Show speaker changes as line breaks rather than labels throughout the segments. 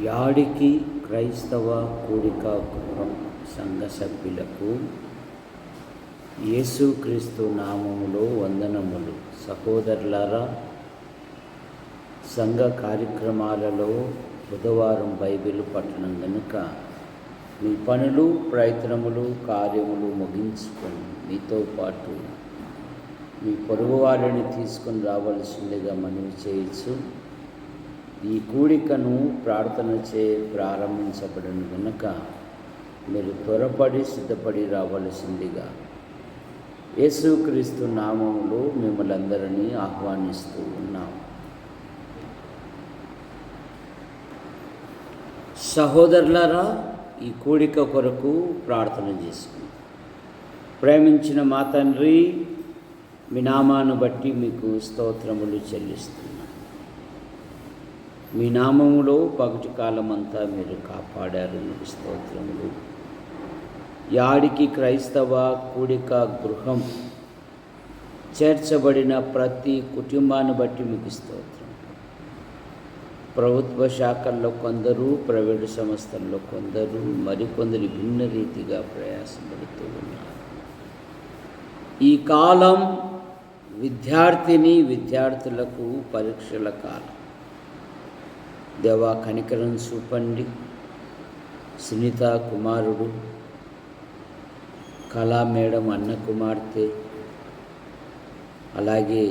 యాడికి క్రైస్తవ కూడిక గృహం సంఘ సభ్యులకు యేసుక్రీస్తు నామములో వందనములు. సహోదరులారా, సంఘ కార్యక్రమాలలో బుధవారం బైబిల్ పఠనం గనుక మీ పనులు, ప్రయత్నములు, కార్యములు ముగించుకొని మీతో పాటు మీ పొరుగు వారిని తీసుకొని రావలసిందిగా మనవి చేయొచ్చు. ఈ కూడికను ప్రార్థనచే ప్రారంభించబడిన కనుక మీరు త్వరపడి సిద్ధపడి రావలసిందిగా యేసుక్రీస్తు నామములో మిమ్మల్ని అందరినీ ఆహ్వానిస్తూ ఉన్నాం. సహోదరులారా, ఈ కూడిక కొరకు ప్రార్థన చేసుకుందాం. ప్రేమించిన మా తండ్రి, మీ నామాను బట్టి మీకు స్తోత్రములు చెల్లిస్తున్నాం. మీ నామములో పగటి కాలమంతా మీరు కాపాడారు, మీకు స్తోత్రములు. యాడికి క్రైస్తవ కూడిక గృహం చేర్చబడిన ప్రతి కుటుంబాన్ని బట్టి మీకు స్తోత్రం. ప్రభుత్వ శాఖల్లో కొందరు, ప్రైవేటు సంస్థల్లో కొందరు, మరికొందరు భిన్న రీతిగా ప్రయాసపడుతూ ఉన్నారు. ఈ కాలం విద్యార్థులకు పరీక్షల కాలం. దేవా, కనికరం చూపండి. సునీత కుమారుడు, కళా మేడం అన్న కుమార్తె, అలాగే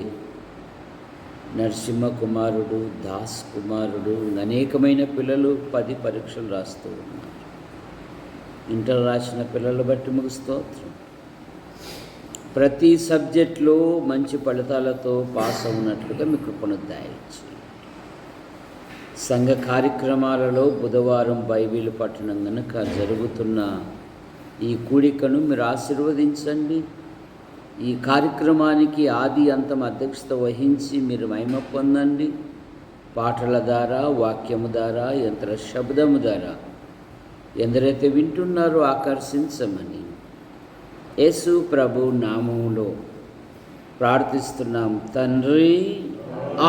నరసింహ కుమారుడు, దాస్ కుమారుడు, అనేకమైన పిల్లలు 10 పరీక్షలు రాస్తూ ఉన్నారు. ఇంటర్ రాసిన పిల్లలు బట్టి మీకు స్తోత్రం. ప్రతి సబ్జెక్టులో మంచి ఫలితాలతో పాస్ అవునట్లుగా మీ కృపను దయచేయండి. సంఘ కార్యక్రమాలలో బుధవారం బైబిల్ పఠనం కనుక జరుగుతున్న ఈ కూడికను మీరు ఆశీర్వదించండి. ఈ కార్యక్రమానికి ఆది అంతం అధ్యక్షత వహించి మీరు మహిమ పొందండి. పాటల ద్వారా, వాక్యము ద్వారా, యంత్ర శబ్దము ద్వారా ఎందరైతే వింటున్నారో ఆకర్షించమని యేసు ప్రభు నామములో ప్రార్థిస్తున్నాం తండ్రి,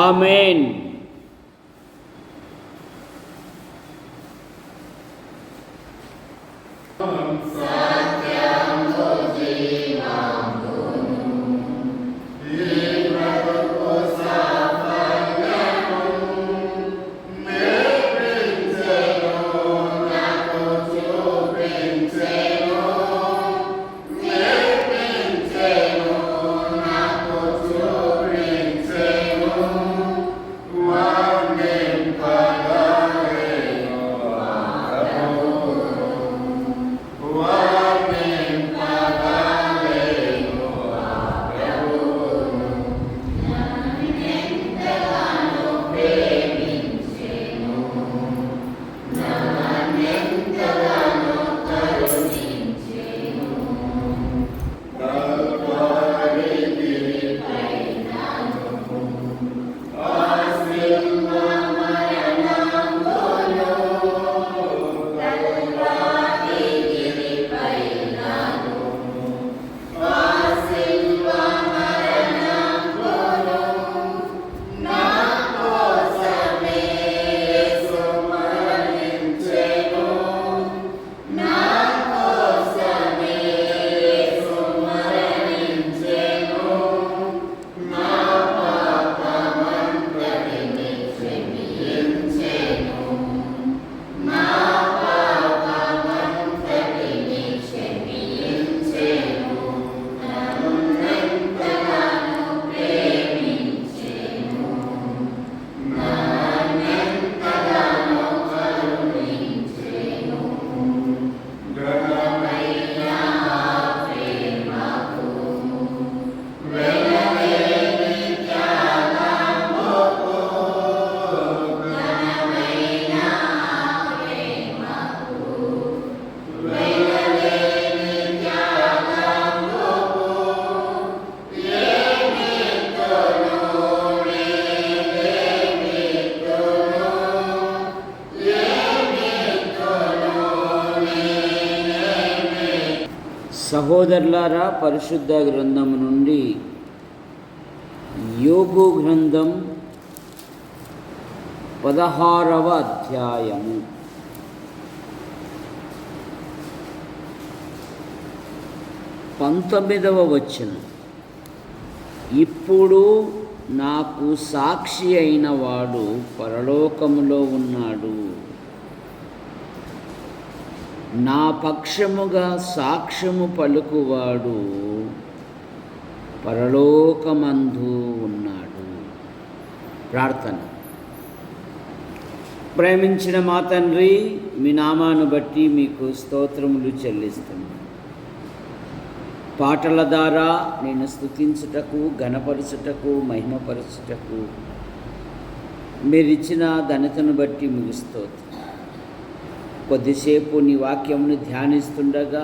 ఆమేన్. సహోదరులారా, పరిశుద్ధ గ్రంథం నుండి యోబు గ్రంథం 16వ అధ్యాయము 19వ వచనం. ఇప్పుడు నాకు సాక్షి అయిన వాడు పరలోకములో ఉన్నాడు. నా పక్షముగా సాక్ష్యము పలుకువాడు పరలోకమందు ఉన్నాడు. ప్రార్థన. ప్రేమించిన మా తండ్రి, మీ నామాను బట్టి మీకు స్తోత్రములు చెల్లిస్తున్నాను. పాటల ద్వారా నేను స్తుతించుటకు, ఘనపరచుటకు, మహిమపరచుటకు మీరిచ్చిన ఘనతను బట్టి మీకు స్తోత్రం. కొద్దిసేపు నీ వాక్యమును ధ్యానిస్తుండగా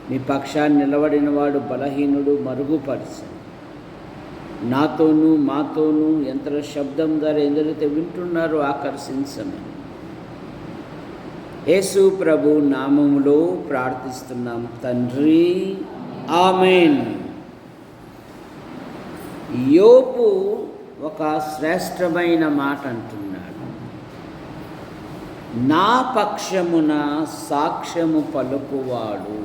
మీ పక్షాన్ని నిలబడిన వాడు బలహీనుడు మరుగుపరచు. నాతోనూ మాతోనూ యంత్ర శబ్దం ద్వారా ఎందరైతే వింటున్నారో ఆకర్షించమని యేసు ప్రభు నామములో ప్రార్థిస్తున్నాం తండ్రి, ఆమేన్. యోబు ఒక శ్రేష్టమైన మాట అంటున్నాడు. నా పక్షమున సాక్ష్యము పలుకువాడు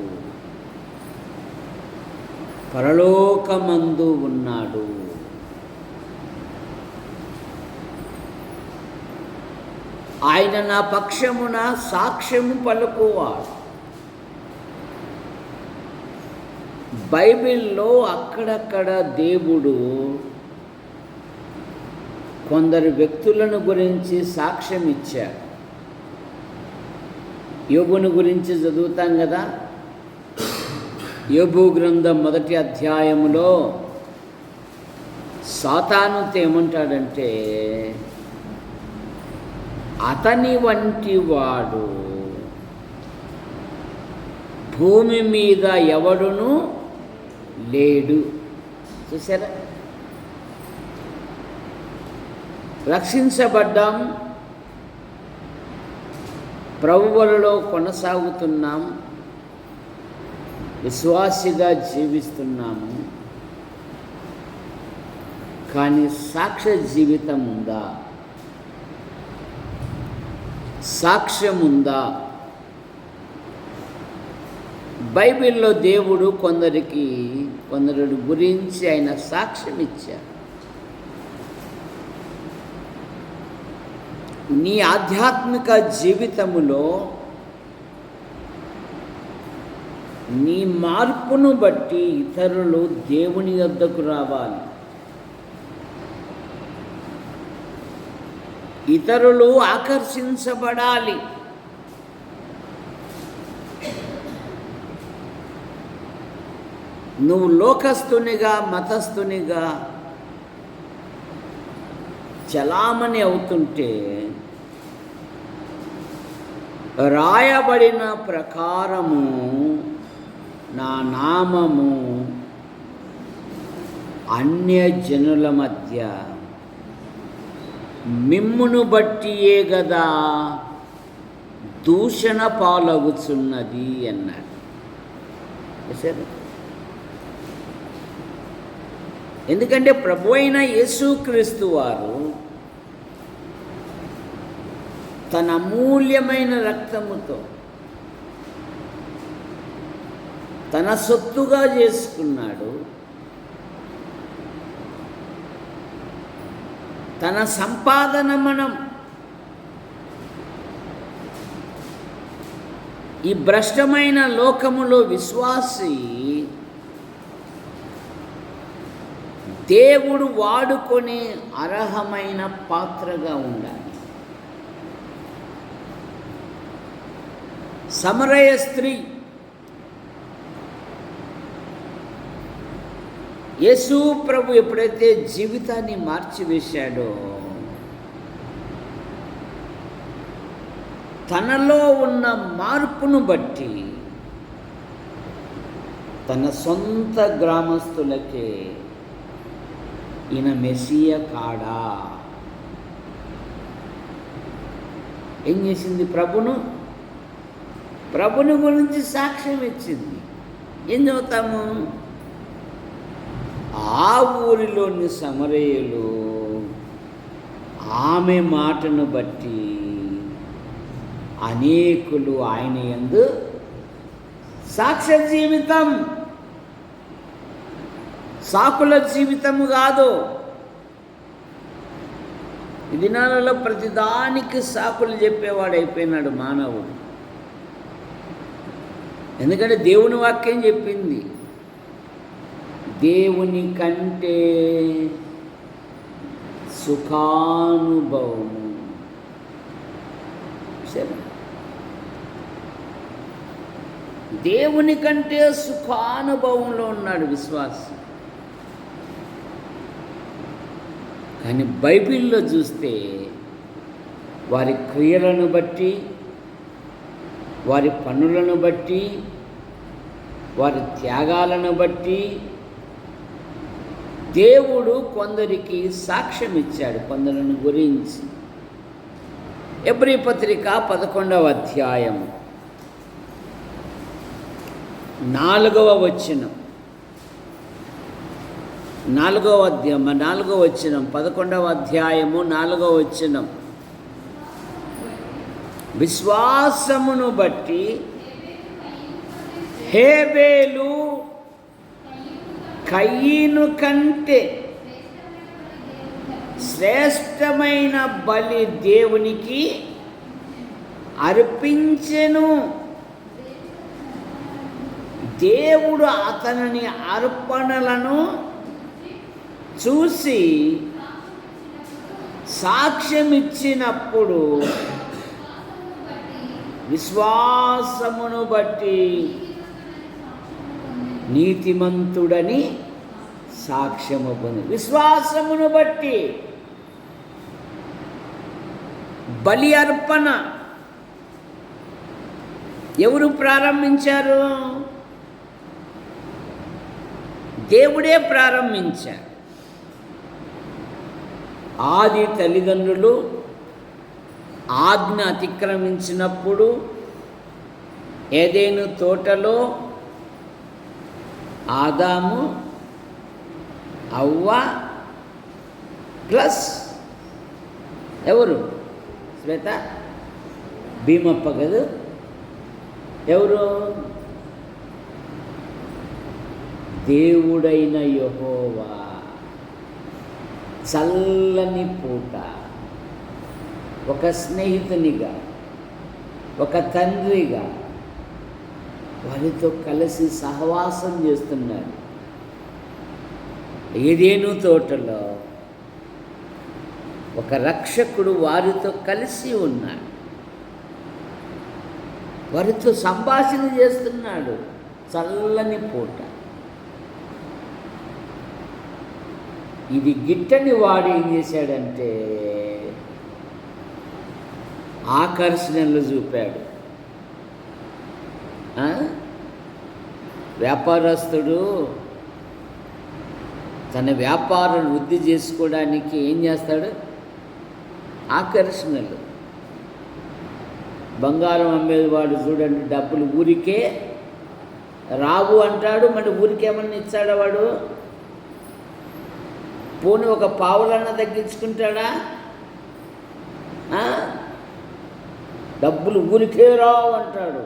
పరలోకమందు ఉన్నాడు. ఆయన నా పక్షమున సాక్ష్యము పలుకువాడు. బైబిల్లో అక్కడక్కడ దేవుడు కొందరు వ్యక్తులను గురించి సాక్ష్యం ఇచ్చాడు. యోబుని గురించి చదువుతాం కదా. యోబు గ్రంథం 1వ అధ్యాయములో సాతానుతో ఏమంటాడంటే, అతని వంటి వాడు భూమి మీద ఎవడును లేడు. చూసారా, రక్షించబడ్డాం, ప్రభువులలో కొనసాగుతున్నాం, విశ్వాసిగా జీవిస్తున్నాము. కానీ సాక్ష్య జీవితం ఉందా? సాక్ష్యం ఉందా? బైబిల్లో దేవుడు కొందరి గురించి ఆయన సాక్ష్యం ఇచ్చారు. నీ ఆధ్యాత్మిక జీవితములో నీ మార్పును బట్టి ఇతరులు దేవుని వద్దకు రావాలి. ఇతరులు ఆకర్షించబడాలి. నువ్వు లోకస్తునిగా, మతస్థునిగా చలామణి అవుతుంటే రాయబడిన ప్రకారము నా నామము అన్యజనుల మధ్య మిమ్మును బట్టియే గదా దూషణ పాలవుచున్నది అన్నాడు. సరే, ఎందుకంటే ప్రభు అయిన యేసుక్రీస్తు వారు తన అమూల్యమైన రక్తముతో తన సొత్తుగా చేసుకున్నాడు. తన సంపాదన మనం ఈ భ్రష్టమైన లోకములో విశ్వాసి దేవుడు వాడుకొని అర్హమైన పాత్రగా ఉండాలి. సమరయ స్త్రీ యేసు ప్రభు ఎప్పుడైతే జీవితాన్ని మార్చివేశాడో, తనలో ఉన్న మార్పును బట్టి తన సొంత గ్రామస్తులకే ఈయన మెస్సియా కాడా ఏం చేసింది? ప్రభుని గురించి సాక్ష్యం ఇచ్చింది. ఏం చదువుతాము? ఆ ఊరిలోని సమరయులు ఆమె మాటను బట్టి అనేకులు ఆయన యందు సాక్ష్య జీవితం, సాకుల జీవితము కాదు. ఈ దినాలలో ప్రతిదానికి సాకులు చెప్పేవాడు అయిపోయినాడు మానవుడు. ఎందుకంటే దేవుని వాక్యం చెప్పింది, దేవుని కంటే సుఖానుభవము. సరే, దేవుని కంటే సుఖానుభవంలో ఉన్నాడు విశ్వాసం. కానీ బైబిల్లో చూస్తే వారి క్రియలను బట్టి, వారి పనులను బట్టి, వారి త్యాగాలను బట్టి దేవుడు కొందరికి సాక్ష్యం ఇచ్చాడు, కొందరిని గురించి. ఎబ్రీ పత్రిక 11వ అధ్యాయం 4వ వచనం, 4వ అధ్యాయం 4వ వచనం, 11వ అధ్యాయము 4వ వచనం. విశ్వాసమును బట్టి హేబేలు కయీను కంటే శ్రేష్టమైన బలి దేవునికి అర్పించెను. దేవుడు అతని అర్పణలను చూసి సాక్ష్యమిచ్చినప్పుడు విశ్వాసమును బట్టి నీతిమంతుడని సాక్ష్యము పొంది. విశ్వాసమును బట్టి బలి అర్పణ ఎవరు ప్రారంభించారు? దేవుడే ప్రారంభించారు. ఆది తల్లిదండ్రులు ఆజ్ఞ అతిక్రమించినప్పుడు ఏదెను తోటలో ఆదాము, అవ్వ ప్లస్ ఎవరు? శ్వేత, భీమప్ప కదా. ఎవరు? దేవుడైన యెహోవా చల్లని పూట ఒక స్నేహితునిగా, ఒక తండ్రిగా వారితో కలిసి సహవాసం చేస్తున్నాడు. ఏదేను తోటలో ఒక రక్షకుడు వారితో కలిసి ఉన్నాడు, వారితో సంభాషణ చేస్తున్నాడు. చల్లని పూట. ఇది గిట్టని వాడు ఏం చేశాడంటే ఆకర్షణలు చూపాడు. వ్యాపారస్తుడు తన వ్యాపారం వృద్ధి చేసుకోవడానికి ఏం చేస్తాడు? ఆకర్షణలు. బంగారం అమ్మేవాడు చూడండి, డబ్బులు ఊరికే రావు అంటాడు, మరి ఊరికేమన్నా ఇచ్చాడా వాడు? పోనీ ఒక పావులన్నా తగ్గించుకుంటాడా? డబ్బులు ఊరికే రావు అంటాడు.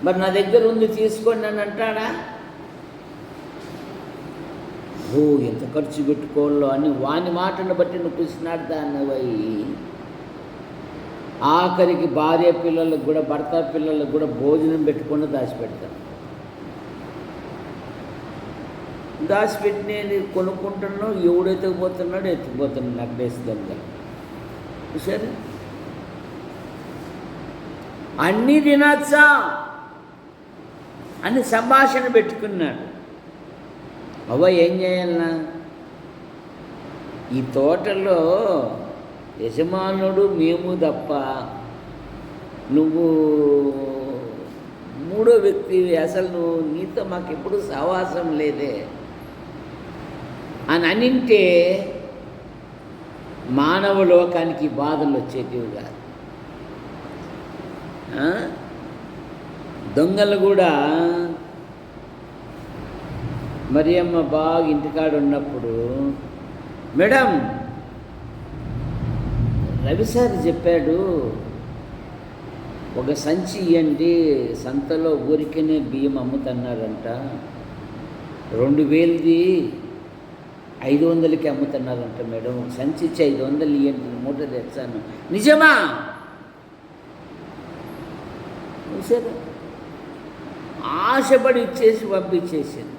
మరి నా దగ్గర ఉంది తీసుకోండి అని అంటాడా? ఓ ఎంత ఖర్చు పెట్టుకోవాలో అని వాని మాటను బట్టి నువ్వు పిలిచినాడు దాన్ని. ఆఖరికి భార్య పిల్లలకు కూడా, భర్త పిల్లలకు కూడా భోజనం పెట్టుకొని దాచిపెడతాను. దాచిపెట్టి కొనుక్కుంటున్నావు, ఎవడెత్తుకుపోతున్నాడు ఎత్తుకుపోతున్నాడు నగ్గేసి దొంగ. సరే, అన్నీ తినచ్చా అని సంభాషణ పెట్టుకున్నాడు. అవ్వ ఏం చేయాలన్నా? ఈ తోటలో యజమానుడు మేము తప్ప, నువ్వు మూడో వ్యక్తివి, అసలు నువ్వు నీతో మాకెప్పుడు సహవాసం లేదే అని అనింటే మానవ లోకానికి బాధలు వచ్చేటివి కాదు. దొంగలు కూడా మరియమ్మ బాగా ఇంటికాడ ఉన్నప్పుడు, మేడం రవి సార్ చెప్పాడు, ఒక సంచి ఇవ్వండి, సంతలో ఊరికనే బియ్యం అమ్ముతున్నారంట, 2000ది 500కి అమ్ముతున్నారంట మేడం, ఒక సంచి ఇచ్చి 500 ఇవ్వండి, మూట తెచ్చాను. నిజమా? సరే, ఆశపడి ఇచ్చేసి పంపించేసింది.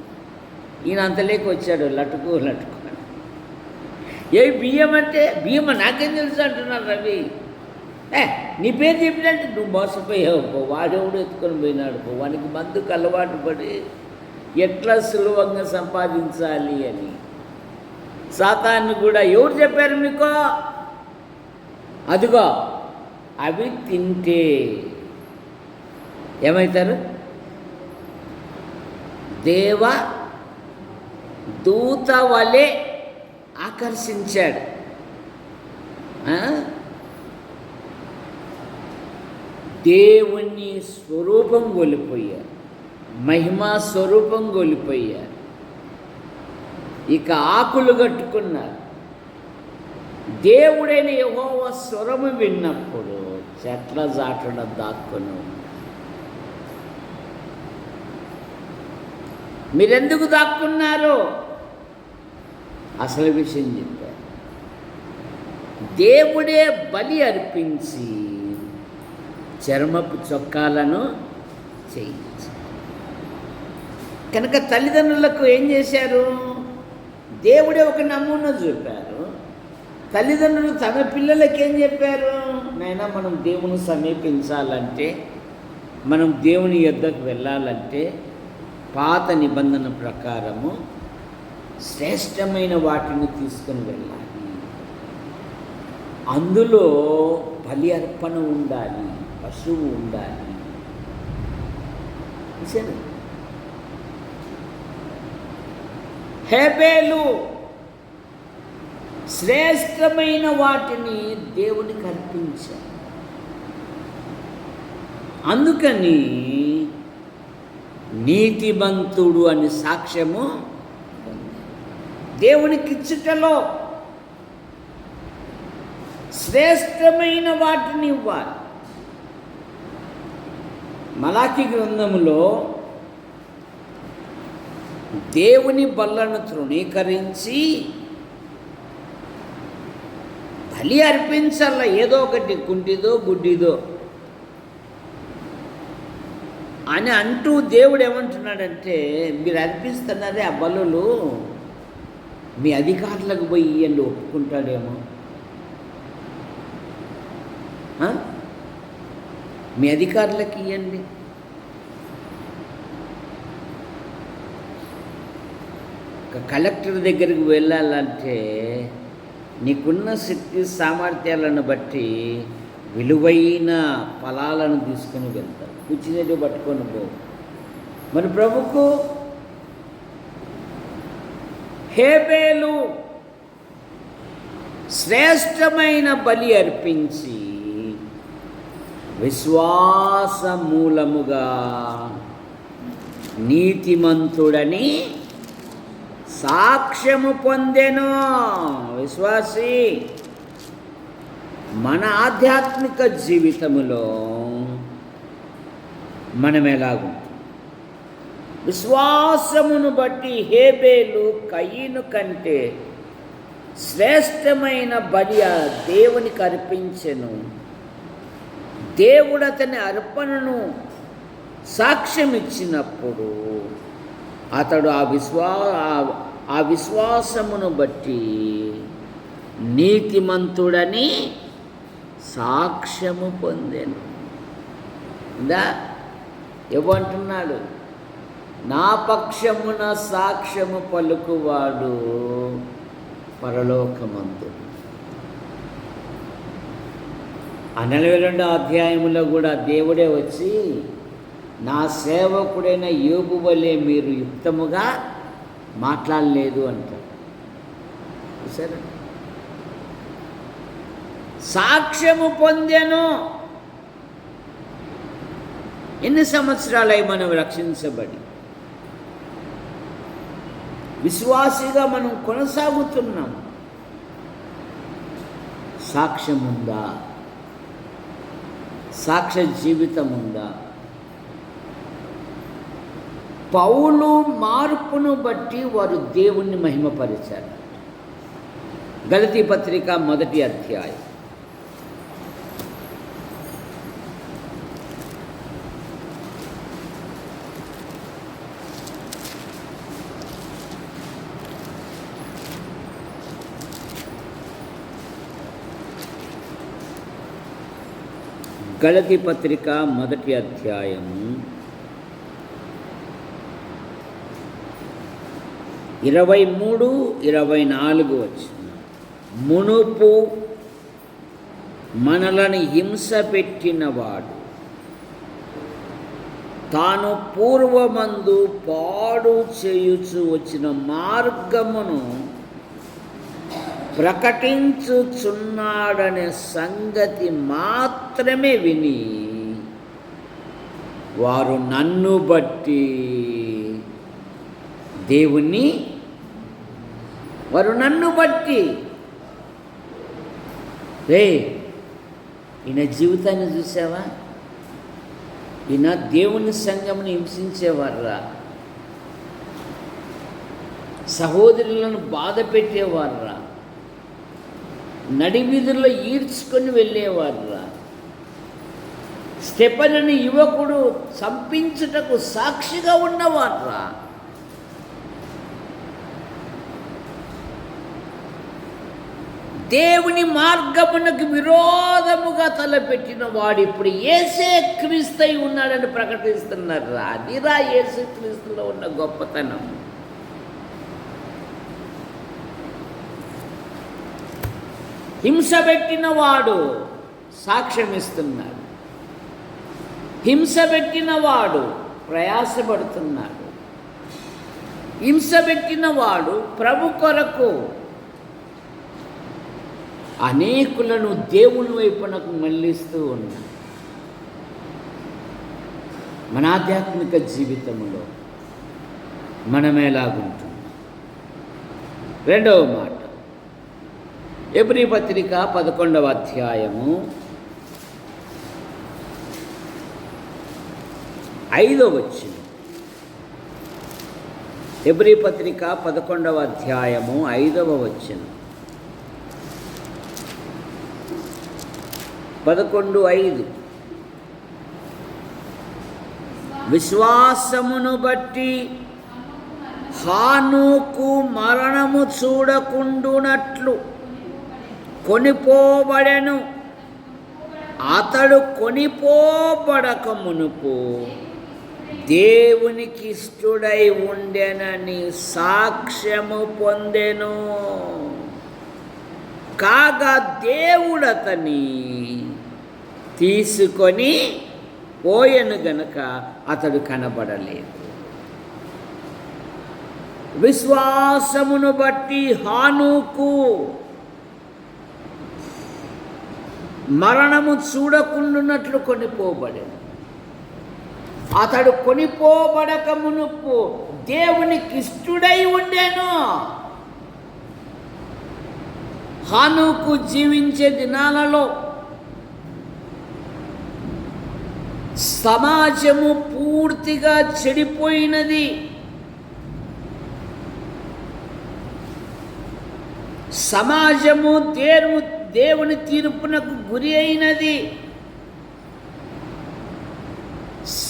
ఈయన అంతలేకి వచ్చాడు, లటుకు ఏ బియ్యం అంటే, బియ్యం నాకేం తెలుసు అంటున్నాడు రవి. నీ పేరు చెప్పినట్టు నువ్వు మోసపోయావు పో, వాడెవడు ఎత్తుకొని పోయినాడు పో, వానికి మందుకు అలవాటు పడి ఎట్లా సులభంగా సంపాదించాలి అని. సాతాను కూడా ఎవరు చెప్పారు మీకు? అదిగో అవి తింటే ఏమవుతారు? దేవ దూత వలె ఆకర్షించాడు. దేవుని స్వరూపం కోల్పోయారు, మహిమా స్వరూపం కోల్పోయారు. ఇక ఆకులు కట్టుకున్నారు. దేవుడైన యెహోవా స్వరము విన్నప్పుడు చెట్ల జాటున దాక్కును. మీరెందుకు దాక్కున్నారు? అసలు విషయం చెప్పారు. దేవుడే బలి అర్పించి చర్మపు చొక్కాలను చేయించి, కనుక తల్లిదండ్రులకు ఏం చేశారు? దేవుడే ఒక నమూనా చూపారు. తల్లిదండ్రులు తమ పిల్లలకి ఏం చెప్పారు? నాయనా, మనం దేవుని సమీపించాలంటే, మనం దేవుని యొద్దకు వెళ్ళాలంటే పాత నిబంధన ప్రకారము శ్రేష్టమైన వాటిని తీసుకొని వెళ్ళాలి. అందులో బలి అర్పణ ఉండాలి, పశువు ఉండాలి. సరే, హేబేలు శ్రేష్టమైన వాటిని దేవునికి అర్పించారు. అందుకని నీతిమంతుడు అని సాక్ష్యము దేవునికి ఇచ్చుటలో శ్రేష్టమైన వాటిని ఇవ్వాలి. మలాకి గ్రంథములో దేవుని బల్లను తృణీకరించి బలి అర్పించాల, ఏదో ఒకటి కుంటిదో గుడ్డిదో అని అంటూ దేవుడు ఏమంటున్నాడంటే, మీరు అర్పిస్తున్నారే ఆ బలులు మీ అధికారులకు పోయి ఇవ్వండి, ఒప్పుకుంటాడేమో. మీ అధికారులకు ఇవ్వండి. ఒక కలెక్టర్ దగ్గరికి వెళ్ళాలంటే నీకున్న శక్తి సామర్థ్యాలను బట్టి విలువైన ఫలాలను తీసుకుని వెళ్తారు, కూర్చునేటి పట్టుకొని పో. మరి ప్రభుకు హేబేలు శ్రేష్టమైన బలి అర్పించి విశ్వాస మూలముగా నీతిమంతుడని సాక్ష్యము పొందెను. విశ్వాసి మన ఆధ్యాత్మిక జీవితములో మనం ఎలాగుంటాం? విశ్వాసమును బట్టి హేబేలు కయీను కంటే శ్రేష్టమైన బలి దేవునికి అర్పించెను. దేవుడు అతని అర్పణను సాక్ష్యం ఇచ్చినప్పుడు అతడు ఆ విశ్వాసమును బట్టి నీతిమంతుడని సాక్ష్యము పొందెను. ఏమంటున్నాడు? నా పక్షమున సాక్ష్యము పలుకువాడు పరలోకమంతుడు. 42వ అధ్యాయంలో కూడా దేవుడే వచ్చి, నా సేవకుడైన యోబు వలె మీరు యుక్తముగా మాట్లాడలేదు అంటారు. సరే, సాక్ష్యము పొందెను. ఎన్ని సంవత్సరాలై మనం రక్షించబడి విశ్వాసిగా మనం కొనసాగుతున్నాం. సాక్ష్యం ఉందా? సాక్ష్య జీవితం ఉందా? పౌలు మార్పును బట్టి వారు దేవుణ్ణి మహిమపరిచారు. గలతీ పత్రిక 1వ అధ్యాయం. గలతీ పత్రిక 1వ అధ్యాయం 23, 24 వచ్చిన. మునుపు మనలను హింస పెట్టినవాడు తాను పూర్వమందు పాడు చేయుచు వచ్చిన మార్గమును ప్రకటించుచున్నాడనే సంగతి మాత్రమే విని వారు నన్ను బట్టి దేవుణ్ణి రే ఈయన జీవితాన్ని చూసావా? ఈయన దేవుని సంఘమును హింసించేవారురా, సహోదరులను బాధ పెట్టేవారురా, నడివీధుల్లో ఈడ్చుకొని వెళ్ళేవారురా, స్టెఫెనుని యువకుడు చంపించుటకు సాక్షిగా ఉన్నవారురా. దేవుని మార్గమునకు విరోధముగా తలపెట్టిన వాడు ఇప్పుడు యేసే క్రీస్తై ఉన్నాడని ప్రకటిస్తున్నారు. అదిరా యేసు క్రీస్తులో ఉన్న గొప్పతనం. హింస పెట్టిన వాడు సాక్ష్యం ఇస్తున్నాడు. హింస పెట్టిన వాడు ప్రయాసపడుతున్నాడు. హింస పెట్టిన వాడు ప్రభు కొరకు అనేకులను దేవుని వైపునకు మళ్ళిస్తూ ఉన్నాడు. మన ఆధ్యాత్మిక జీవితంలో మనం ఎలాగుంటున్నాం? రెండవ మాట, హెబ్రీ పత్రిక 11వ అధ్యాయము 5వ వచనం. హెబ్రీ పత్రిక 11వ అధ్యాయము 5వ వచనం. 11:5 విశ్వాసమును బట్టి హానోకు మరణము చూడకుండునట్లు కొనిపోబడెను. అతడు కొనిపోబడక మునుపు దేవునికి ఇష్టుడై ఉండెనని సాక్ష్యము పొందెను. కాగా దేవుడు అతని తీసుకొని పోయెను గనుక అతడు కనబడలేదు. విశ్వాసమును బట్టి హానోకు మరణము చూడకుండునట్లు కొనిపోబడెను. అతడు కొనిపోబడక మునుపు దేవునికి ఇష్టుడై ఉండెను. హానోకు జీవించే దినాలలో సమాజము పూర్తిగా చెడిపోయినది. సమాజము దేవుని తీర్పునకు గురి అయినది.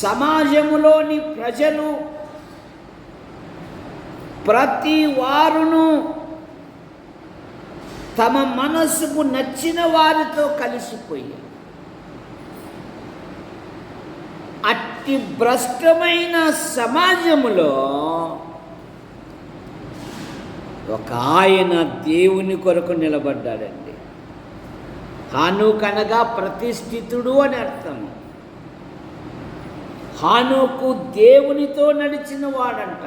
సమాజములోని ప్రజలు ప్రతి వారును తమ మనసుకు నచ్చిన వారితో కలిసిపోయారు. అట్టి భ్రష్టమైన సమాజములో ఒక ఆయన దేవుని కొరకు నిలబడ్డాడండి. హానోకు అనగా ప్రతిష్ఠితుడు అని అర్థం. హానోకు దేవునితో నడిచిన వాడంట.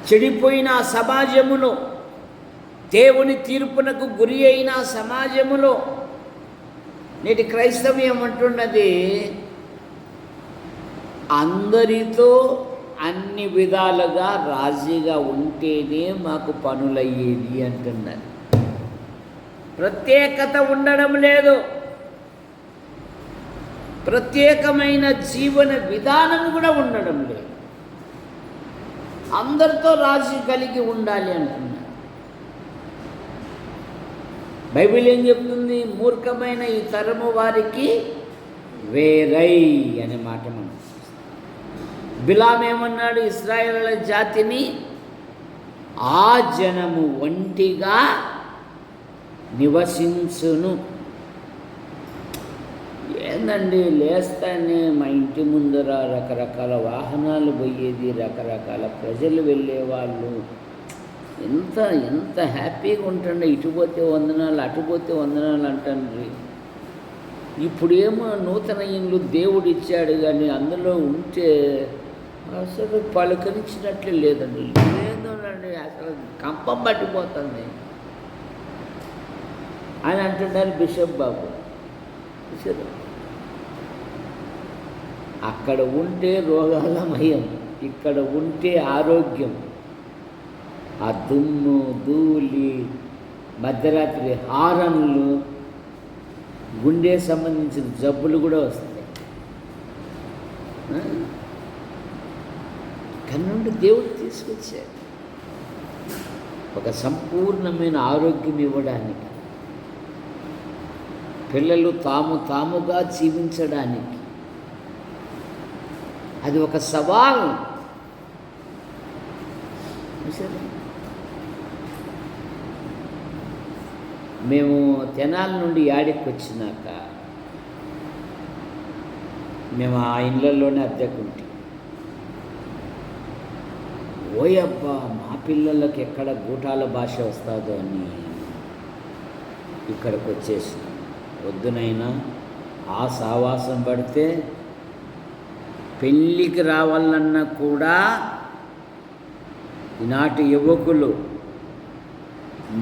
చెడిపోయిన సమాజములో, దేవుని తీర్పునకు గురి అయిన సమాజములో నేటి క్రైస్తవ్యం అంటున్నది, అందరితో అన్ని విధాలుగా రాజీగా ఉంటేనే మాకు పనులయ్యేది అంటున్నారు. ప్రత్యేకత ఉండడం లేదు. ప్రత్యేకమైన జీవన విధానం కూడా ఉండడం లేదు. అందరితో రాజీ కలిగి ఉండాలి అంటున్నారు. బైబిల్ ఏం చెప్తుంది? మూర్ఖమైన ఈ తరము వారికి వేరై అనే మాట మనం. బిలాం ఏమన్నాడు? ఇశ్రాయేలుల జాతిని ఆ జనము ఒంటిగా నివసించును. ఏందండి, లేస్తానే మా ఇంటి ముందర రకరకాల వాహనాలు పోయేది, రకరకాల ప్రజలు వెళ్ళేవాళ్ళు, ఎంత ఎంత హ్యాపీగా ఉంటుండే. ఇటు పోతే వందనాలు, అటు పోతే వందనాలు అంటాండ్రి. ఇప్పుడేమో నూతన ఇండ్లు దేవుడు ఇచ్చాడు, కానీ అందులో ఉంటే అసలు పలకరించినట్లే లేదండి. లేదండి, అసలు కంపం పట్టిపోతుంది అని అంటున్నారు బిషప్ బాబు. అక్కడ ఉంటే రోగాలమయం, ఇక్కడ ఉంటే ఆరోగ్యం. ఆ దుమ్ము, ధూళి, మధ్యరాత్రి హారన్లు, గుండె సంబంధించిన జబ్బులు కూడా వస్తాయి. కన్నుండి దేవుడు తీసుకొచ్చాడు ఒక సంపూర్ణమైన ఆరోగ్యం ఇవ్వడానికి, పిల్లలు తాముగా జీవించడానికి. అది ఒక సవాల్. మేము తెనాల నుండి యాడికి వచ్చినాక మేము ఆ ఇళ్ళల్లోనే అద్దెకుంటాం. ఓయబ్బా, మా పిల్లలకి ఎక్కడ గూటాల భాష వస్తుందో అని ఇక్కడికి వచ్చేసి వద్దునైనా ఆ సావాసం పడితే పెళ్ళికి రావాలన్నా కూడా ఈనాటి యువకులు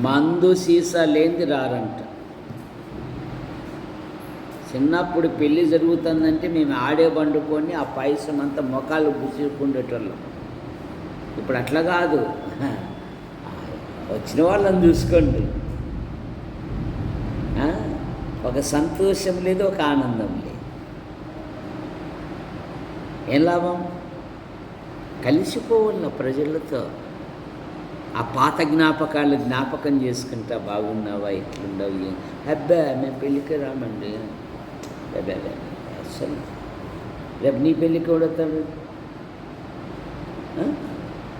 మందు సీసా లేనిది రారంట. చిన్నప్పుడు పెళ్ళి జరుగుతుందంటే మేము ఆడే బండుకొని ఆ పాయసం అంతా మొఖాలు గుసుకుండేటోళ్ళం. ఇప్పుడు అట్లా కాదు, వచ్చిన వాళ్ళని చూసుకోండి. ఒక సంతోషం లేదు, ఒక ఆనందం లేదు. ఏం లాభం? కలిసిపోవాల ప్రజలతో. ఆ పాత జ్ఞాపకాలు జ్ఞాపకం చేసుకుంటా, బాగున్నావా, ఎట్లుండవు, అబ్బా మేము పెళ్ళికి రామండి, అబ్బా అసలు రేపు నీ పెళ్ళికి ఎవడొస్తాడు,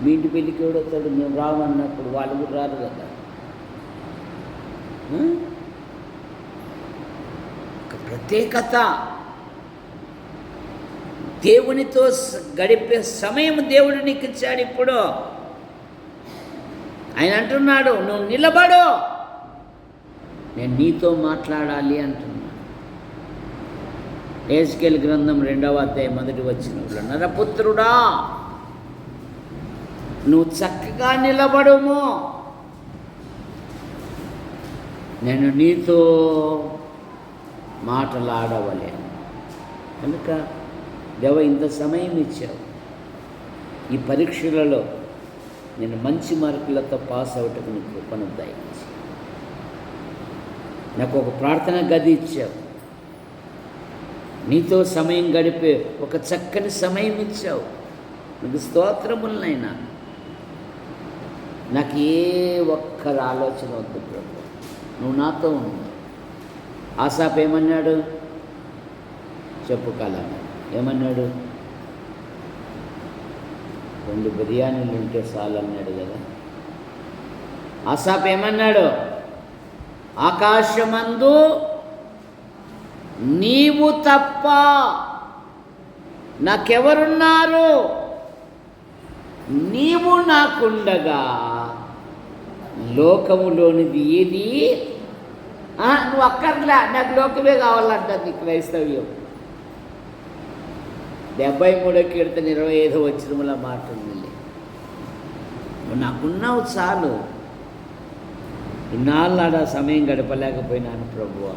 మీ ఇంటి పెళ్ళికి ఎవడొస్తాడు, మేము రామన్నప్పుడు వాళ్ళు కూడా రారు కదా. ఒక ప్రత్యేకత, దేవునితో గడిపే సమయం దేవుడు నీకు ఇచ్చాడు. ఇప్పుడు ఆయన అంటున్నాడు, నువ్వు నిలబడు, నేను నీతో మాట్లాడాలి అంటున్నాడు. ఎహెజ్కేలు గ్రంథం 2వ అధ్యాయం 1వ వచనంలో, నరపుత్రుడా నువ్వు చక్కగా నిలబడుము, నేను నీతో మాటలాడవలే. కనుక దేవ, ఇంత సమయం ఇచ్చావు, ఈ పరీక్షలలో నేను మంచి మార్కులతో పాస్ అవటకు నీకు కృపను దయచేయి. నాకు ఒక ప్రార్థన గది ఇచ్చావు, నీతో సమయం గడిపే ఒక చక్కని సమయం ఇచ్చావు. నీకు స్తోత్రములనైనా. నాకు ఏ ఒక్కరి ఆలోచన వద్దు ప్రభు, నువ్వు నాతో ఉన్నావు. ఆసాపు ఏమన్నాడు? చెప్పు కాలన్నా ఏమన్నాడు? 2 బిర్యానీలు ఉంటే చాలు అన్నాడు కదా. ఆసాపు ఏమన్నాడు? ఆకాశమందు నీవు తప్ప నాకెవరున్నారు, నీవు నాకుండగా లోకములోనిది ఏది నువ్వు అక్కర్లే, నాకు లోకమే కావాలంటుంది క్రైస్తవ్యం. 73వ కీర్తన 25వ వచనములో మాట ఉంది, నువ్వు నాకున్నావు చాలు. ఇన్నాళ్ళు ఆడ సమయం గడపలేకపోయినాను ప్రభువా,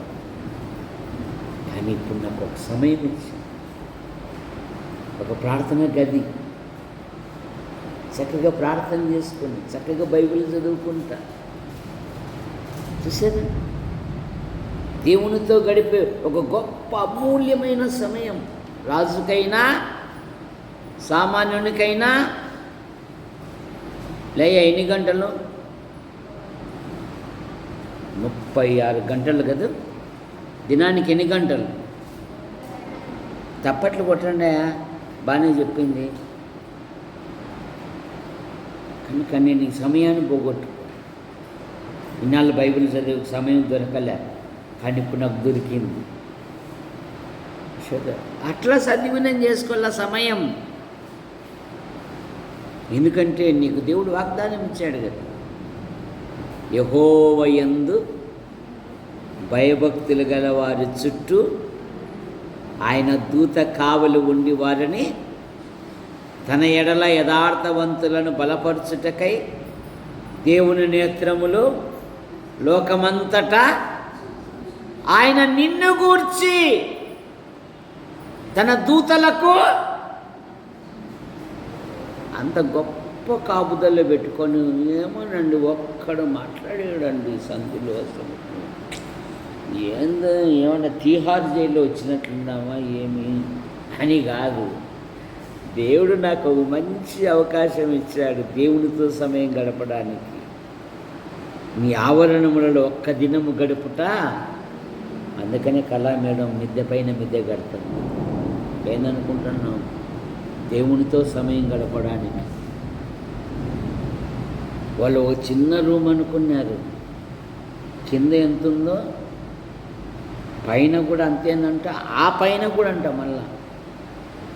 కానీ ఇప్పుడు నాకు ఒక సమయం ఇచ్చి ఒక ప్రార్థన గది, చక్కగా ప్రార్థన చేసుకొని చక్కగా బైబిల్ చదువుకుంటా. చూసారా దేవునితో గడిపే ఒక గొప్ప అమూల్యమైన సమయం. రాజుకైనా సామాన్యునికైనా ఎన్ని గంటలు? 36 గంటలు కదా. దినానికి ఎన్ని గంటలు? తప్పట్లు కొట్టండి, బాగానే చెప్పింది. కానీ నీకు సమయాన్ని పోగొట్టుకో. ఇన్నాళ్ళు బైబిల్ చదివే సమయం దొరకలే, కానీ ఇప్పుడు నాకు దొరికింది. అట్లా సద్వినియోగం చేసుకోవాల సమయం. ఎందుకంటే నీకు దేవుడు వాగ్దానం ఇచ్చాడు కదా, యెహోవా యందు భయభక్తులు గల వారి చుట్టూ ఆయన దూత కావలి ఉండి వారిని తన ఎడల యథార్థవంతులను బలపరచుటకై దేవుని నేత్రములు లోకమంతటా ఆయన నిన్ను గూర్చి తన దూతలకు అంత గొప్ప కాపుదల్లో పెట్టుకొని ఏమోనండి ఒక్కడు మాట్లాడాడండి సంధిలో. అసలు ఏమన్నా తీహార్ జైల్లో వచ్చినట్లున్నామా ఏమి అని కాదు. దేవుడు నాకు ఒక మంచి అవకాశం ఇచ్చాడు దేవునితో సమయం గడపడానికి. నీ ఆవరణములలో ఒక్క దినము గడుపుట. అందుకనే కళా మేడం మిద్దె పైన మిద్దె గడుతుంది. ఏందనుకుంటున్నాం? దేవునితో సమయం గడపడానికి. వాళ్ళు ఒక చిన్న రూమ్ అనుకున్నారు, కింద ఎంత ఉందో పైన కూడా అంతేనంట, ఆ పైన కూడా అంట మళ్ళా.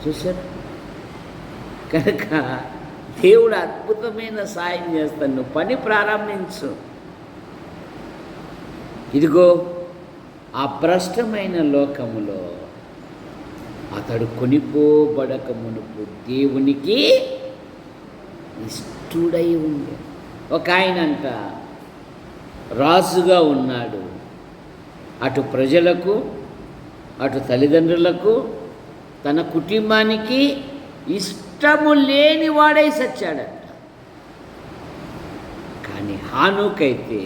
చూసారు? కనుక దేవుడు అద్భుతమైన సాయం చేస్తాను. నువ్వు పని ప్రారంభించు. ఇదిగో ఆ భ్రష్టమైన లోకములో అతడు కొనిపోబడక మునుపు దేవునికి ఇష్టుడై ఉండే ఒక ఆయనంట రాజుగా ఉన్నాడు. అటు ప్రజలకు, అటు తల్లిదండ్రులకు, తన కుటుంబానికి ఇష్టము లేని వాడై సచ్చాడట. కానీ హానోకైతే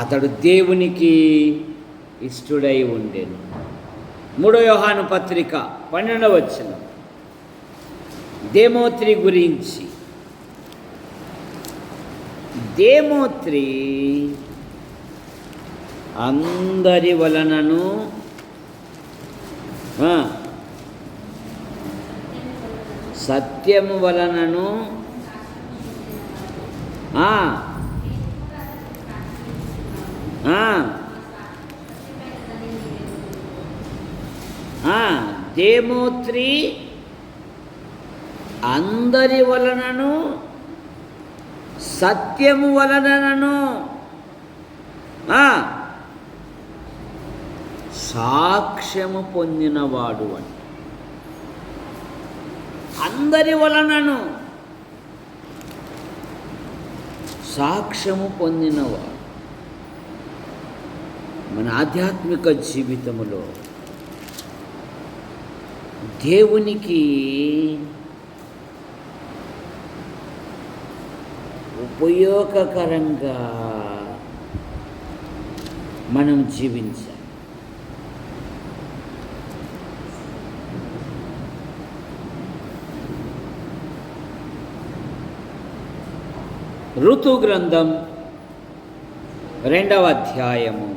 అతడు దేవునికి ఇష్టుడై ఉండెను. 3 యోహాను పత్రిక 12వ వచనం దేమోత్రి గురించి. దేమోత్రి అందరి వలనను సత్యము వలనను దేమోత్రి అందరి వలనను సత్యము వలనను సాక్ష్యము పొందినవాడు అని. అందరి వలనను సాక్ష్యము పొందినవాడు. మన ఆధ్యాత్మిక జీవితములో దేవునికి ఉపయోగకరంగా మనం జీవించాలి. ఋతు గ్రంథం 2వ అధ్యాయము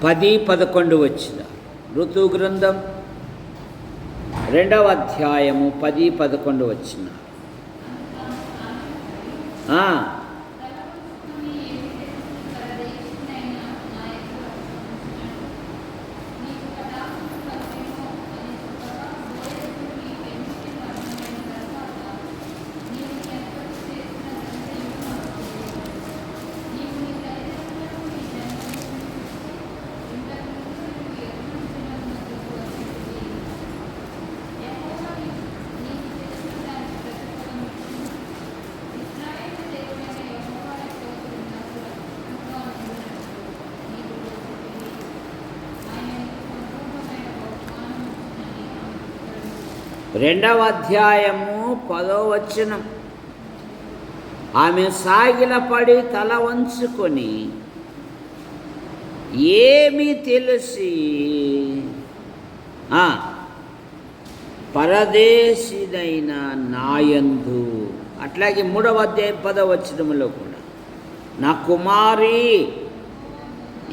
10-11 వచ్చిన. ఋతు గ్రంథం 2వ అధ్యాయము 10-11 వచ్చిన. రెండవ అధ్యాయము 10వ వచనం. ఆమె సాగిలపడి తల వంచుకొని ఏమి తెలిసి పరదేశినైన నాయందు, అట్లాగే 3వ అధ్యాయం 10వ వచనములో కూడా, నా కుమారి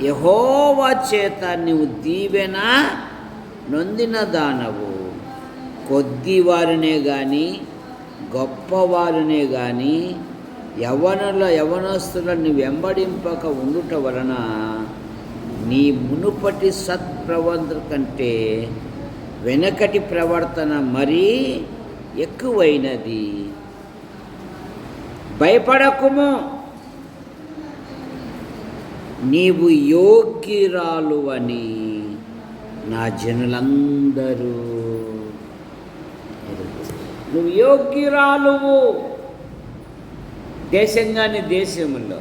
యెహోవా చేత నీవు దీవెన నొందిన దానవు, కొద్దివారినే కానీ గొప్పవారినే కానీ యవనస్తులను వెంబడింపక ఉండుట వలన నీ మునుపటి సత్ప్రవర్తన కంటే వెనకటి ప్రవర్తన మరీ ఎక్కువైనది. భయపడకుము, నీవు యోగ్యురాలు అని నా జనులందరూ, నువ్వు యోగ్యురాలువు. దేశంగాని దేశంలో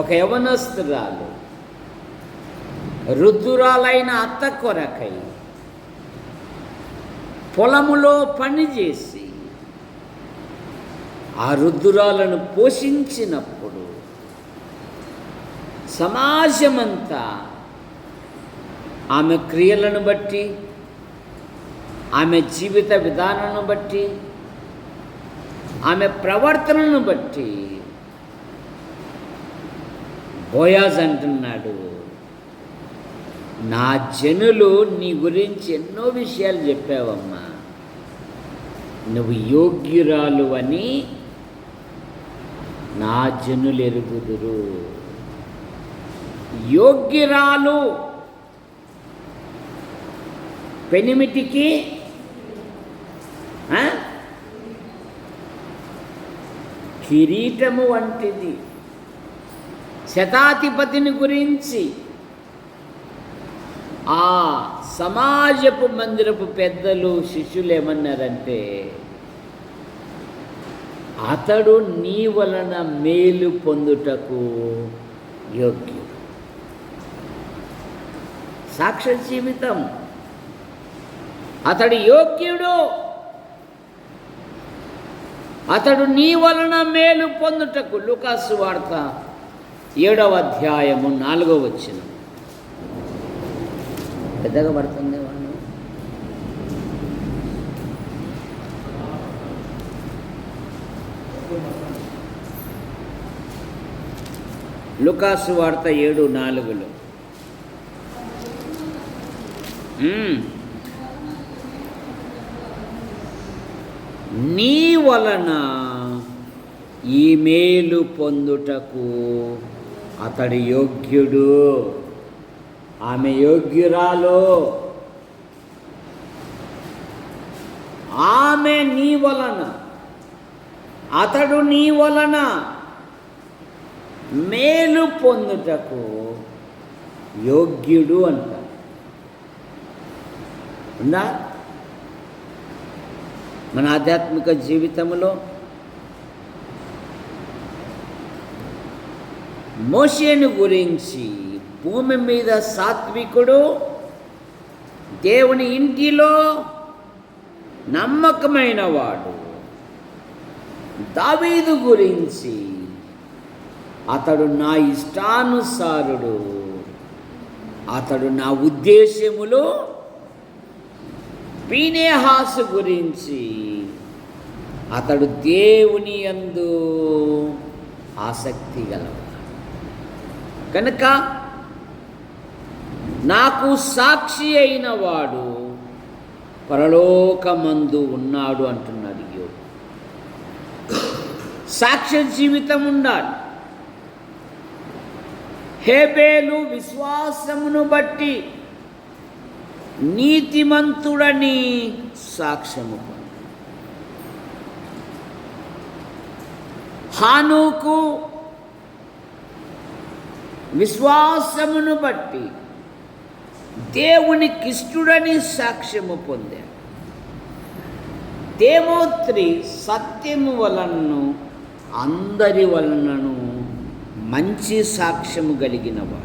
ఒక యవనస్తురాలు రుద్దురాలైన అత్త కొరకై పొలములో పనిచేసి ఆ రుద్దురాలను పోషించినప్పుడు సమాజమంతా ఆమె క్రియలను బట్టి, ఆమె జీవిత విధానాన్ని బట్టి, ఆమె ప్రవర్తనను బట్టి బోయాజ్ అంటున్నాడు, నా జనులు నీ గురించి ఎన్నో విషయాలు చెప్పావమ్మా, నువ్వు యోగ్యురాలు అని నా జనులు ఎరుగుదురు. యోగ్యురాలు పెనిమిటికి కిరీటము వంటిది. శతాధిపతిని గురించి ఆ సమాజపు మందిరపు పెద్దలు శిష్యులు ఏమన్నారంటే, అతడు నీ వలన మేలు పొందుటకు యోగ్యుడు. సాక్ష్య జీవితం, అతడు యోగ్యుడు, అతడు నీ వలన మేలు పొందుటకు. లూకాసు వార్త 7వ అధ్యాయము 4వ వచనం. పెద్దగా పడుతుంది వాళ్ళు. లూకాసు వార్త 7:4. నీ వలన ఈ మేలు పొందుటకు అతడు యోగ్యుడు, ఆమె యోగ్యురాలు. ఆమె నీ వలన, అతడు నీ వలన మేలు పొందుటకు యోగ్యుడు అంట. ఉందా మన ఆధ్యాత్మిక జీవితంలో? మోషేను గురించి, భూమి మీద సాత్వికుడు, దేవుని ఇంటిలో నమ్మకమైన వాడు. దావీదు గురించి, అతడు నా ఇష్టానుసారుడు, అతడు నా ఉద్దేశములో. ఫీనెహాసు గురించి, అతడు దేవుని యందు ఆసక్తి గలవాడు. కనుక నాకు సాక్షి అయిన వాడు పరలోకమందు ఉన్నాడు అంటున్నాడు యోబు. సాక్ష్య జీవితం ఉండాలి. హేబేలు విశ్వాసమును బట్టి నీతిమంతుడని సాక్ష్యము పొందాడు. హానోకు విశ్వాసమును బట్టి దేవునికిష్టుడని సాక్ష్యము పొందాడు. దేమోత్రి సత్యము వలనను అందరి వలనను మంచి సాక్ష్యము కలిగినవాడు.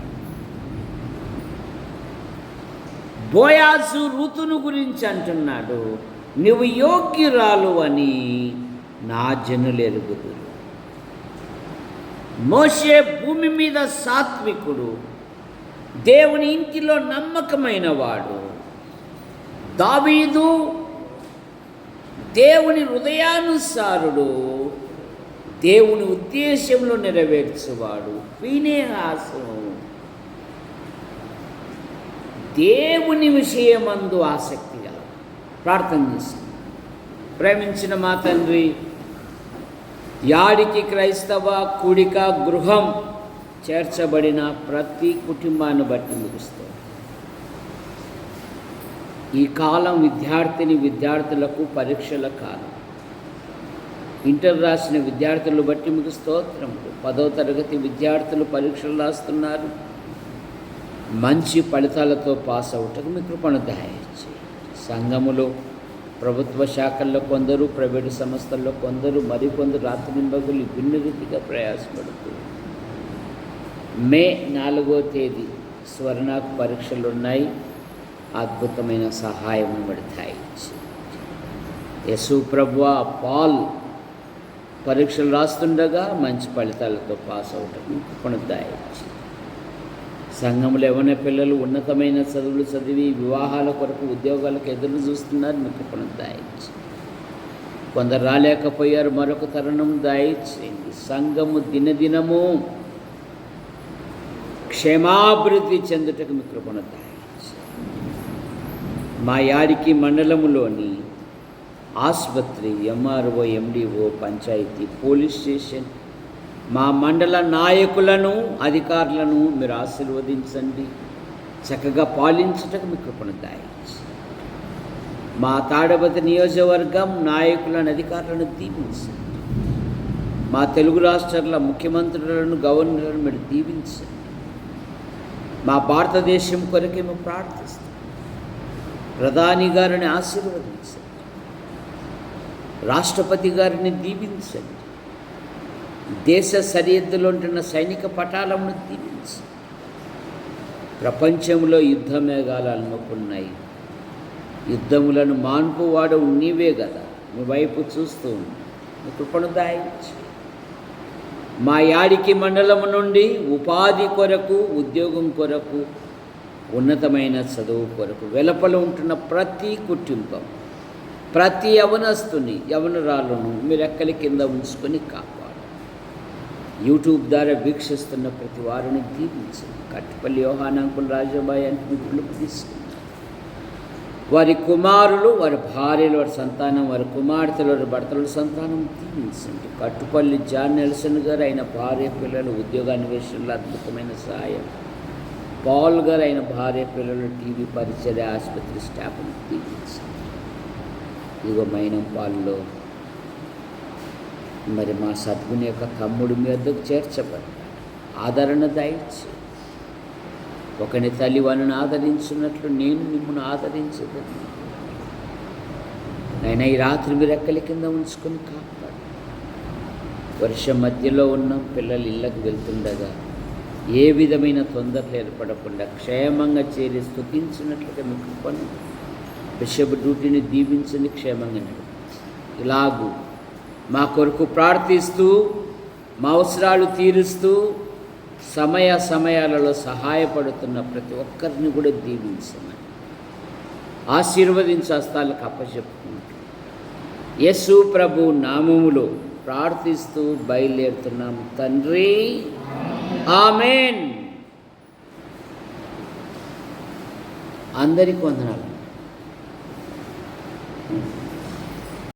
బోయాజు రుతును గురించి అంటున్నాడు, నువ్వు యోగ్యురాలు అని నా జనులు ఎరుగుదురు. మోషే భూమి మీద సాత్వికుడు, దేవుని ఇంటిలో నమ్మకమైన వాడు. దావీదు దేవుని హృదయానుసారుడు, దేవుని ఉద్దేశంలో నెరవేర్చువాడు. ఫీనెహాసు దేవుని విషయమందు ఆసక్తి గల. ప్రార్థన చేస్తాం. ప్రేమించిన మా తండ్రి, యాడికి క్రైస్తవ కూడిక గృహం చేర్చబడిన ప్రతి కుటుంబాన్ని బట్టి ముగిస్తాం. ఈ కాలం విద్యార్థులకు పరీక్షల కాలం. ఇంటర్ రాసిన విద్యార్థులను బట్టి మీకు స్తోత్రములు. 10వ తరగతి విద్యార్థులు పరీక్షలు రాస్తున్నారు. మంచి ఫలితాలతో పాస్ అవుటకు మీ కృపను దయచేయండి. సంఘములో ప్రభుత్వ శాఖల్లో కొందరు, ప్రైవేటు సంస్థల్లో కొందరు, మరికొందరు రాత్రింబగలు భిన్న రీతిగా ప్రయాసపడుతూ మే 4వ తేదీ స్వర్ణాకు పరీక్షలు ఉన్నాయి. అద్భుతమైన సహాయం పడతాయి. యేసు ప్రభువా పాల్ పరీక్షలు రాస్తుండగా మంచి ఫలితాలతో పాస్ అవటం కృపను దయచేయండి. సంఘంలో ఎవరైనా పిల్లలు ఉన్నతమైన చదువులు చదివి వివాహాల కొరకు ఉద్యోగాలకు ఎదురు చూస్తున్నారు, మీకు కృపను దయచేయండి. కొందరు రాలేకపోయారు, మరొక తరుణం దయచేయండి. సంఘము దినదినము క్షేమాభివృద్ధి చెందుటకు మీ కృపను దయచేయండి. మా యాడికి మండలములోని ఆసుపత్రి, MRO, MDO, panchayati, police station, మా మండల నాయకులను, అధికారులను మీరు ఆశీర్వదించండి. చక్కగా పాలించుటకు మీ కృపను దయచేయండి. మా తాడపతి నియోజకవర్గం నాయకులను, అధికారులను దీవించండి. మా తెలుగు రాష్ట్రాల ముఖ్యమంత్రులను, గవర్నర్లను మీరు దీవించండి. మా భారతదేశం కొరకే మేము ప్రార్థిస్తాం. ప్రధాని గారిని ఆశీర్వదించండి. రాష్ట్రపతి గారిని దీవించండి. దేశ సరిహద్దులో ఉంటున్న సైనిక పటాలను దీవించండి. ప్రపంచంలో యుద్ధ మేఘాలు అలుముకున్నాయి. యుద్ధములను మాన్పువాడు నీవే కదా, మీ వైపు చూస్తూ ఉంది. మీ కృపను దయచేయండి. మా యాడికి మండలము నుండి ఉపాధి కొరకు, ఉద్యోగం కొరకు, ఉన్నతమైన చదువు కొరకు వెలుపల ఉంటున్న ప్రతి కుటుంబం, ప్రతి యవనస్తుని, యవనరాలను మీరు ఎక్కడి కింద ఉంచుకొని కాపాడు. యూట్యూబ్ ద్వారా వీక్షిస్తున్న ప్రతి వారిని దీవించండి. కట్టుపల్లి యోహానంకుల్ రాజాబాయి అంటే మీ పిలుపు తీసుకున్నారు. వారి కుమారులు, వారి భార్యలు, వారి సంతానం, వారి కుమార్తెలు, వారి భర్తల సంతానం దీవించండి. కట్టుపల్లి జాన్ నెల్సన్ గారు అయిన భార్య పిల్లలు ఉద్యోగాన్వేషణలో అద్భుతమైన సహాయం. పాల్ గారు అయిన భార్య పిల్లలు టీవీ పరిచర్య ఆసుపత్రి స్టాఫ్ను దీవించండి. ఇదిగో మైనంపాల్లో మరి మా సద్గుని యొక్క తమ్ముడు మీ వద్దకు చేర్చబడ్డాడు. ఆదరణ దయచేయండి. ఒకని తల్లి వారిని ఆదరించినట్లు నేను మిమ్మల్ని ఆదరించదని అయినా ఈ రాత్రి మీరు ఎక్కడి కింద ఉంచుకొని కాపాడు. వర్షం మధ్యలో ఉన్న పిల్లలు ఇళ్ళకు వెళ్తుండగా ఏ విధమైన తొందరలు ఏర్పడకుండా క్షేమంగా చేరి స్తుతించినట్లుగా మీకు పని బిషప్ డ్యూటీని దీవించని క్షేమంగా నడిపించి ఇలాగూ మా కొరకు ప్రార్థిస్తూ, మా అవసరాలు తీరుస్తూ, సమయాలలో సహాయపడుతున్న ప్రతి ఒక్కరిని కూడా దీవించమని ఆశీర్వదించే హస్తాలకు అప్పచెప్పుకుంటూ యేసు ప్రభు నామములో ప్రార్థిస్తూ బయలుదేరుతున్నాం తండ్రి. ఆమేన్. అందరికీ వందనాలు.